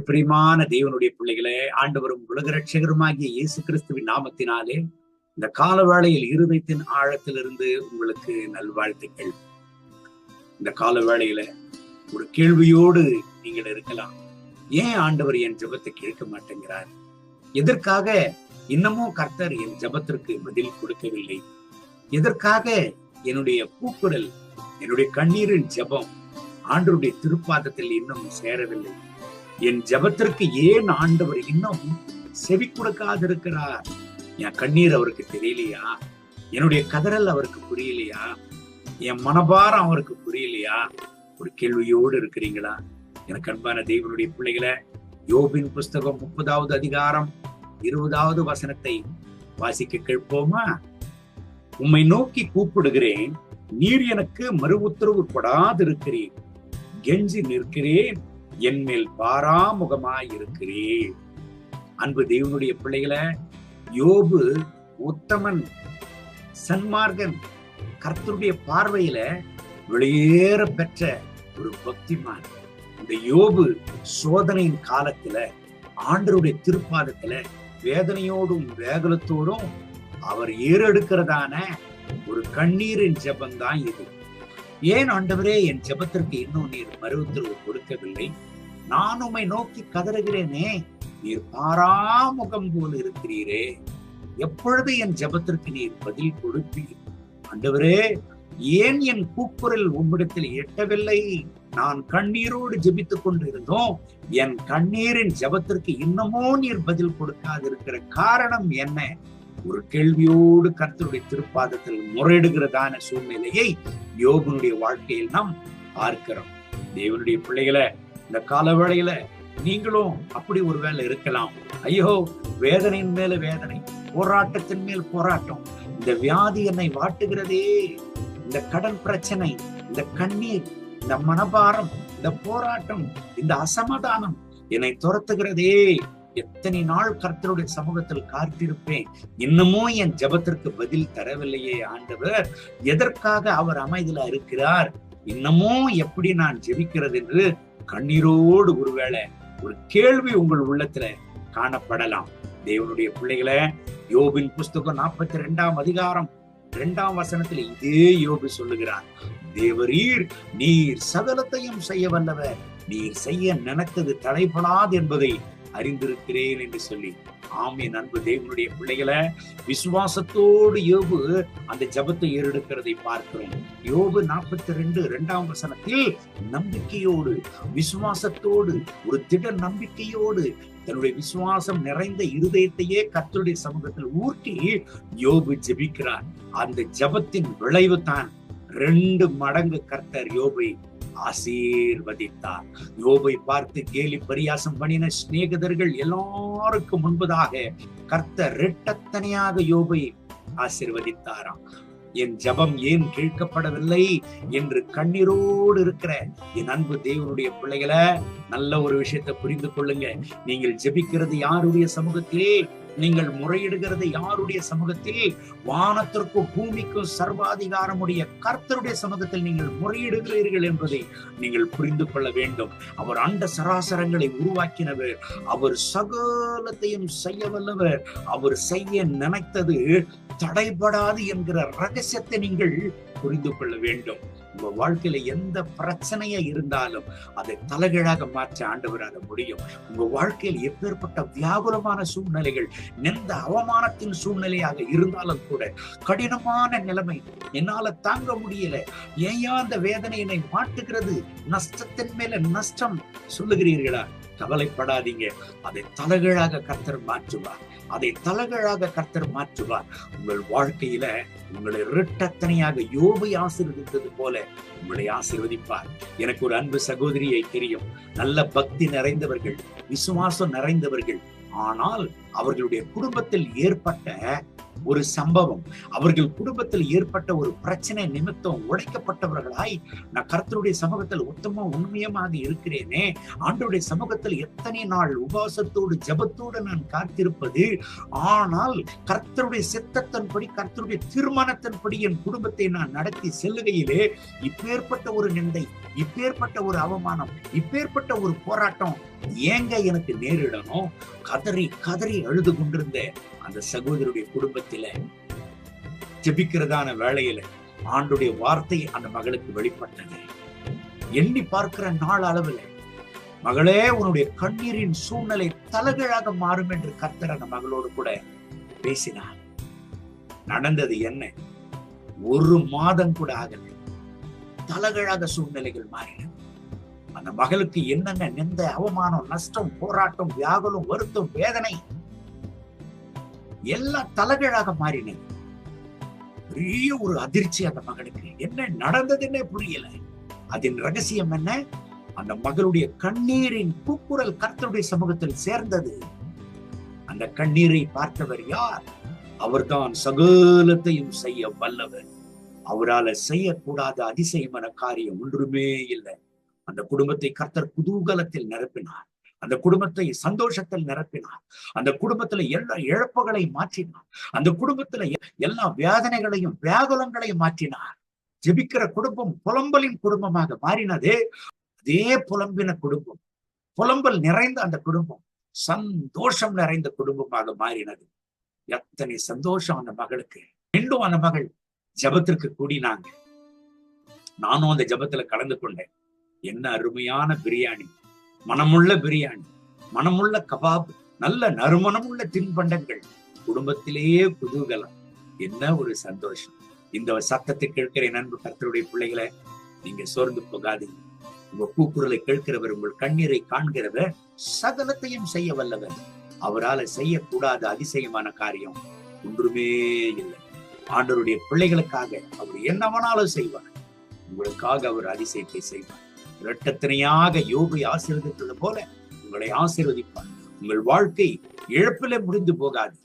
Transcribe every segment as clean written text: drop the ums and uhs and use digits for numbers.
பிரியமான தேவனுடைய பிள்ளைகளே, ஆண்டவரும் உலக ரட்சகருமாகிய இயேசு கிறிஸ்துவின் நாமத்தினாலே இந்த கால வேளையில் இருதயத்தின் ஆழத்திலிருந்து உங்களுக்கு நல்வாழ்த்துக்கள். இந்த கால வேளையில ஒரு கேள்வியோடு நீங்கள் இருக்கலாம். ஏன் ஆண்டவர் என் ஜெபத்தை கேட்க மாட்டேங்கிறார்? எதற்காக இன்னமும் கர்த்தர் என் ஜெபத்திற்கு பதில் கொடுக்கவில்லை? எதற்காக என்னுடைய கூக்குரல், என்னுடைய கண்ணீரின் ஜெபம் ஆண்டவருடைய திருப்பாதத்தில் இன்னும் சேரவில்லை? என் ஜெபத்திற்கு ஏன் ஆண்டவர் இன்னும் செவி கொடுக்காதிருக்கிறார்? என் கண்ணீர் அவருக்கு தெரியலையா? என்னுடைய கதறல் அவருக்கு புரியலையா? என் மனபாரம் அவருக்கு புரியலையா? ஒரு கேள்வியோடு இருக்கிறீங்களா? எனக்கு அன்பான தேவனுடைய பிள்ளைகளை, யோபின் புஸ்தகம் 30வது அதிகாரம் 20வது வசனத்தை வாசிக்க கேட்போமா? உம்மை நோக்கி கூப்பிடுகிறேன், நீர் எனக்கு மறு உத்தரவு கொடாதிருக்கிறீர். கெஞ்சி நிற்கிறேன், என் மேல் பாராமுகமாய் இருக்கிறேன். அன்பு தேவனுடைய பிள்ளைகளை, யோபு உத்தமன், சன்மார்கன், கர்த்தருடைய பார்வையில வெளியேற பெற்ற ஒரு பக்திமான். இந்த யோபு சோதனையின் காலத்துல ஆண்டவருடைய திருப்பாதத்துல வேதனையோடும் வேகலத்தோடும் அவர் ஏறெடுக்கிறதான ஒரு கண்ணீரின் ஜெபந்தான் இது. ஏன் ஆண்டவரே என் ஜெபத்திற்கு இன்னும் நீர் மறு உத்தரவு கொடுக்கவில்லை? நான் உம்மை நோக்கி கதறுகிறேனே, நீர் பாராமுகம் போல் இருக்கிறீரே, எப்பொழுது என் ஜெபத்திற்கு நீர் பதில் கொடுப்பீர்? ஆண்டவரே, ஏன் என் கூக்குரல் உம்மிடத்தில் எட்டவில்லை? நான் கண்ணீரோடு ஜெபித்துக் கொண்டிருந்தோம், என் கண்ணீரின் ஜெபத்திற்கு இன்னமோ நீர் பதில் கொடுக்காதிருக்கிற காரணம் என்ன? ஒரு கேள்வியோடு கர்த்தருடைய திருப்பாதத்தில் முறையிடுகிறதான சூழ்நிலையை யோபனுடைய வாழ்க்கையில் நாம் பார்க்கிறோம். தேவனுடைய பிள்ளைகளை, இந்த கால வேளையில நீங்களும் அப்படி ஒரு வேளை இருக்கலாம். ஐயோ, வேதனையின் மேல வேதனை, போராட்டத்தின் மேல் போராட்டம், இந்த வியாதி என்னை வாட்டுகிறதே, இந்த கடன் பிரச்சனை, இந்த கண்ணீர், இந்த மனபாரம், இந்த போராட்டம், இந்த அசமாதானம் என்னை துரத்துகிறதே. எத்தனை நாள் கர்த்தருடைய சமூகத்தில் காத்திருப்பேன், இன்னமும் என் ஜெபத்திற்கு பதில் தரவில்லையே ஆண்டவர், எதற்காக அவர் அமைதியில இருக்கிறார், இன்னமும் எப்படி நான் ஜெபிக்கிறது என்று கண்ணீரோடு ஒருவேளை ஒரு கேள்வி உங்கள் உள்ளத்துல காணப்படலாம். தேவனுடைய பிள்ளைகளை, யோபின் புஸ்தகம் 42ஆம் அதிகாரம் 2ஆம் வசனத்தில் இதே யோபு சொல்லுகிறார், தேவரீர் நீர் சகலத்தையும் செய்ய வல்லவர், நீர் செய்ய நினைத்தது தடைபடாது என்பதை அறிந்திருக்கிறேன் என்று சொல்லி. ஆமீன். அன்பு தேவனுடைய பிள்ளைகளை, விசுவாசத்தோடு யோபு அந்த ஜெபத்தை ஏறெடுக்கிறதை பார்க்கிறோம். யோபு 42:2ஆம் வசனத்தில் நம்பிக்கையோடு, விசுவாசத்தோடு, ஒரு திட நம்பிக்கையோடு தன்னுடைய விசுவாசம் நிறைந்த இருதயத்தையே கர்த்தருடைய சமூகத்தில் ஊற்றி யோபு ஜெபிக்கிறார். அந்த ஜெபத்தின் விளைவு தான் 2 மடங்கு கர்த்தர் யோபை ஆசீர்வதித்தார். யோபை பார்த்து கேலி பரியாசம் பண்ணின சிநேகிதர்கள் எல்லாருக்கும் முன்பதாக கர்த்தர் இரட்டத்தனையாக யோபை ஆசீர்வதித்தாராம். என் ஜெபம் ஏன் கேட்கப்படவில்லை என்று கண்ணீரோடு இருக்கிற என் அன்பு தேவனுடைய பிள்ளைகளை, நல்ல ஒரு விஷயத்தை புரிந்து கொள்ளுங்க. நீங்கள் ஜெபிக்கிறது யாருடைய சமூகத்திலே? நீங்கள் முறையிடுகிறது யாருடைய சமூகத்தில்? வானத்திற்கும் பூமிக்கும் சர்வாதிகாரமுடைய கர்த்தருடைய சமூகத்தில் நீங்கள் முறையிடுகிறீர்கள் என்பதை நீங்கள் புரிந்து கொள்ள வேண்டும். அவர் அண்ட சராசரங்களை உருவாக்கினவர், அவர் சகலத்தையும் செய்ய வல்லவர், அவர் செய்ய நினைத்தது தடைபடாது என்கிற ரகசியத்தை நீங்கள் புரிந்து கொள்ள வேண்டும். உங்க வாழ்க்கையில எந்த பிரச்சனையா இருந்தாலும் அதை தலைகீழாக மாற்ற ஆண்டவராக முடியும். உங்க வாழ்க்கையில் எப்பேற்பட்ட வியாகுலமான சூழ்நிலைகள், எந்த அவமானத்தின் சூழ்நிலையாக இருந்தாலும் கூட, கடினமான நிலைமை, என்னால தாங்க முடியல, ஏன் அந்த வேதனை என்னை மாட்டுகிறது, நஷ்டத்தின் மேல நஷ்டம் சொல்லுகிறீர்களா? கவலைப்படாதீங்க, அதை தலைகீழாக கர்த்தர் மாற்றுவார். அதை தலைகீழாக கர்த்தர் மாற்றுவார். உங்கள் வாழ்க்கையில உங்களை இரட்டத்தனையாக யோபை ஆசீர்வதித்தது போல உங்களை ஆசீர்வதிப்பார். எனக்கு ஒரு அன்பு சகோதரியை தெரியும். நல்ல பக்தி நிறைந்தவர்கள், விசுவாசம் நிறைந்தவர்கள். ஆனால் அவர்களுடைய குடும்பத்தில் ஏற்பட்ட ஒரு சம்பவம், அவர்கள் குடும்பத்தில் ஏற்பட்ட ஒரு பிரச்சனை நிமித்தம் உடைக்கப்பட்டவர்களாய், நான் கர்த்தருடைய சமூகத்தில் உத்தம உண்மையமாக இருக்கிறேனே, ஆண்டவருடைய சமூகத்தில் எத்தனை நாள் உபவாசத்தோடு ஜெபத்தோடு நான் காத்திருப்பது, ஆனால் கர்த்தருடைய சித்தத்தின்படி, கர்த்தருடைய தீர்மானத்தின்படி என் குடும்பத்தை நான் நடத்தி செல்லுகையிலே இப்பேற்பட்ட ஒரு நிந்தை, இப்பேற்பட்ட ஒரு அவமானம், இப்பேற்பட்ட ஒரு போராட்டம் ஏங்க எனக்கு நேரிடணும் கதறி கதறி அழுது கொண்டிருந்த அந்த சகோதரருடைய குடும்பத்தில ஜெபிக்கிறதான வேளையில ஆண்டுடைய வார்த்தை அந்த மகளுக்கு வெளிப்பட்டது. எண்ணி பார்க்கிற நாள் அளவில், மகளே உன்னுடைய கண்ணீரின் சூழ்நிலை தலைகீழாக மாறும் என்று கர்த்தர் அந்த மகளோடு கூட பேசினார். நடந்தது என்ன? ஒரு மாதம் கூட ஆகல, தலைகீழாக சூழ்நிலைகள் மாறின. அந்த மகளுக்கு என்னென்ன நிந்த, அவமானம், நஷ்டம், போராட்டம், வியாகுலம், வருத்தம், வேதனை எல்லாம் தலைகீழாக மாறினது. பெரிய ஒரு அதிர்ச்சி அந்த மகளுக்கு. என்ன நடந்ததுன்னே புரியல. அதன் ரகசியம் என்ன? அந்த மகளுடைய கண்ணீரின் கூக்குரல் கர்த்தருடைய சமூகத்தில் சேர்ந்தது. அந்த கண்ணீரை பார்த்தவர் யார்? அவர்தான் சகலத்தையும் செய்ய வல்லவர். அவரால் செய்யக்கூடாத அதிசயமான காரியம் ஒன்றுமே இல்லை. அந்த குடும்பத்தை கர்த்தர் குதூகலத்தில் நிரப்பினார். அந்த குடும்பத்தை சந்தோஷத்தில் நிரப்பினார். அந்த குடும்பத்துல எல்லா இழப்புகளை மாற்றினார். அந்த குடும்பத்துல எல்லா வேதனைகளையும் வியாகுலங்களையும் மாற்றினார். ஜெபிக்கிற குடும்பம் புலம்பலின் குடும்பமாக மாறினதே. அதே புலம்பின குடும்பம், புலம்பல் நிறைந்த அந்த குடும்பம் சந்தோஷம் நிறைந்த குடும்பமாக மாறினது. எத்தனை சந்தோஷம் அந்த மகளுக்கு. மீண்டும் அந்த மகள் ஜபத்திற்கு கூடினாங்க. நானும் அந்த ஜபத்துல கலந்து கொண்டேன். என்ன அருமையான பிரியாணி, மனமுள்ள பிரியாணி, மனமுள்ள கபாப், நல்ல நறுமணமுள்ள தின்பண்டங்கள், குடும்பத்திலேயே குதூகலம். என்ன ஒரு சந்தோஷம். இந்த சத்தத்தை கேட்கிற நண்பு கர்த்தருடைய பிள்ளைகளை, நீங்க சோர்ந்து போகாதீங்க. உங்க கூக்குரலை கேட்கிறவர், உங்கள் கண்ணீரை காண்கிறவர், சகலத்தையும் செய்ய வல்லவர். அவரால் செய்யக்கூடாத அதிசயமான காரியம் ஒன்றுமே இல்லை. ஆண்டவருடைய பிள்ளைகளுக்காக அவர் என்னவனாலும் செய்வார். உங்களுக்காக அவர் அதிசயத்தை செய்வார். இரட்டத்தனையாக யோபை ஆசீர்வதித்தது போல உங்களை ஆசீர்வதிப்பார். உங்கள் வாழ்க்கை இழப்பில முடிந்து போகாது.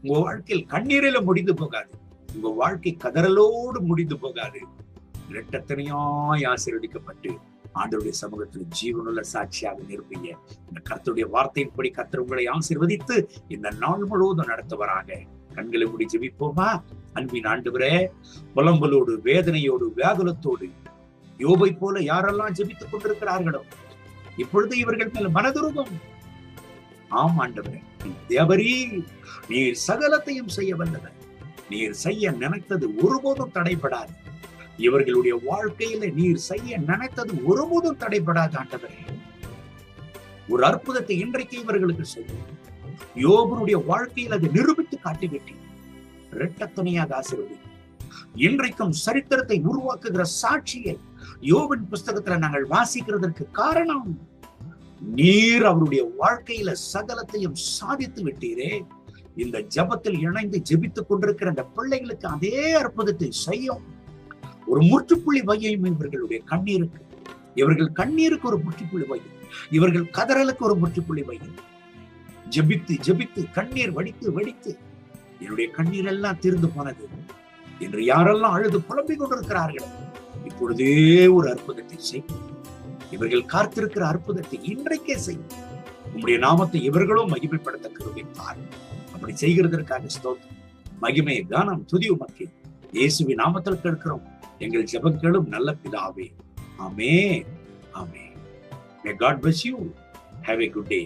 உங்க வாழ்க்கையில் கண்ணீரில முடிந்து போகாது. உங்க வாழ்க்கை கதறலோடு முடிந்து போகாது. இரட்டத்தனையாய் ஆசீர்வதிக்கப்பட்டு ஆண்டவருடைய சமூகத்தில் ஜீவனுள்ள சாட்சியாக நிற்பீங்க. இந்த கர்த்தருடைய வார்த்தையின்படி கர்த்தர் உங்களை ஆசீர்வதித்து இந்த நாள் முழுவதும் நடத்துவராக. கண்களை மூடி ஜெபிப்போமா? அன்பின் ஆண்டவரே, புலம்பலோடு, வேதனையோடு, வியாகுலத்தோடு யோபை போல யாரெல்லாம் ஜெபித்துக் கொண்டிருக்கிறார்களோ, இப்பொழுது இவர்கள் மேல் மனதுருகும். ஆம் ஆண்டவரே, தேவரீ, நீர் சகலத்தையும் செய்ய வல்லவர். நீர் செய்ய நினைத்தது ஒருபோதும் தடைபடாது. இவர்களுடைய வாழ்க்கையில நீர் செய்ய நினைத்தது ஒருபோதும் தடைபடாது ஆண்டவரே. ஒரு அற்புதத்தை இன்றைக்கு இவர்களுக்கு செய்யும். யோபனுடைய வாழ்க்கையில் அதை நிரூபித்து காட்டிவிட்டீர். இரட்டத்தனையாக ஆசீர்வதி. இன்றைக்கும் சரித்திரத்தை உருவாக்குகிற சாட்சியை யோபின் புஸ்தகத்துல நாங்கள் வாசிக்கிறதற்கு காரணம், நீர் அவருடைய வாழ்க்கையில சகலத்தையும் சாதித்து விட்டீரே. இந்த ஜபத்தில் இணைந்து ஜெபித்துக் கொண்டிருக்கிற அந்த பிள்ளைகளுக்கு அதே அற்புதத்தை செய்யும். ஒரு முற்றுப்புள்ளி வையும் இவர்களுடைய கண்ணீருக்கு. இவர்கள் கண்ணீருக்கு ஒரு முற்றுப்புள்ளி வையும். இவர்கள் கதறலுக்கு ஒரு முற்றுப்புள்ளி வையும். ஜெபித்து ஜெபித்து கண்ணீர் வடித்து வடித்து என்னுடைய கண்ணீர் எல்லாம் தீர்ந்து போனது என்று யாரெல்லாம் அழுது புலம்பிக் கொண்டிருக்கிறார்கள், இப்பொழுதே ஒரு அற்புதத்தை செய்யும். இவர்கள் காத்திருக்கிற அற்புதத்தை இன்றைக்கே செய்யும். உங்களுடைய நாமத்தை இவர்களும் மகிமைப்படுத்த கிருபைத்தார். அப்படி செய்கிறதற்காக ஸ்தோத்திரம், மகிமை, கானம், துதி உமக்கே. இயேசுவின் நாமத்தில் கேட்கிறோம் எங்கள் ஜெபங்களும் நல்ல பிதாவே. ஆமென். ஆமென். May God bless you. Have a good day.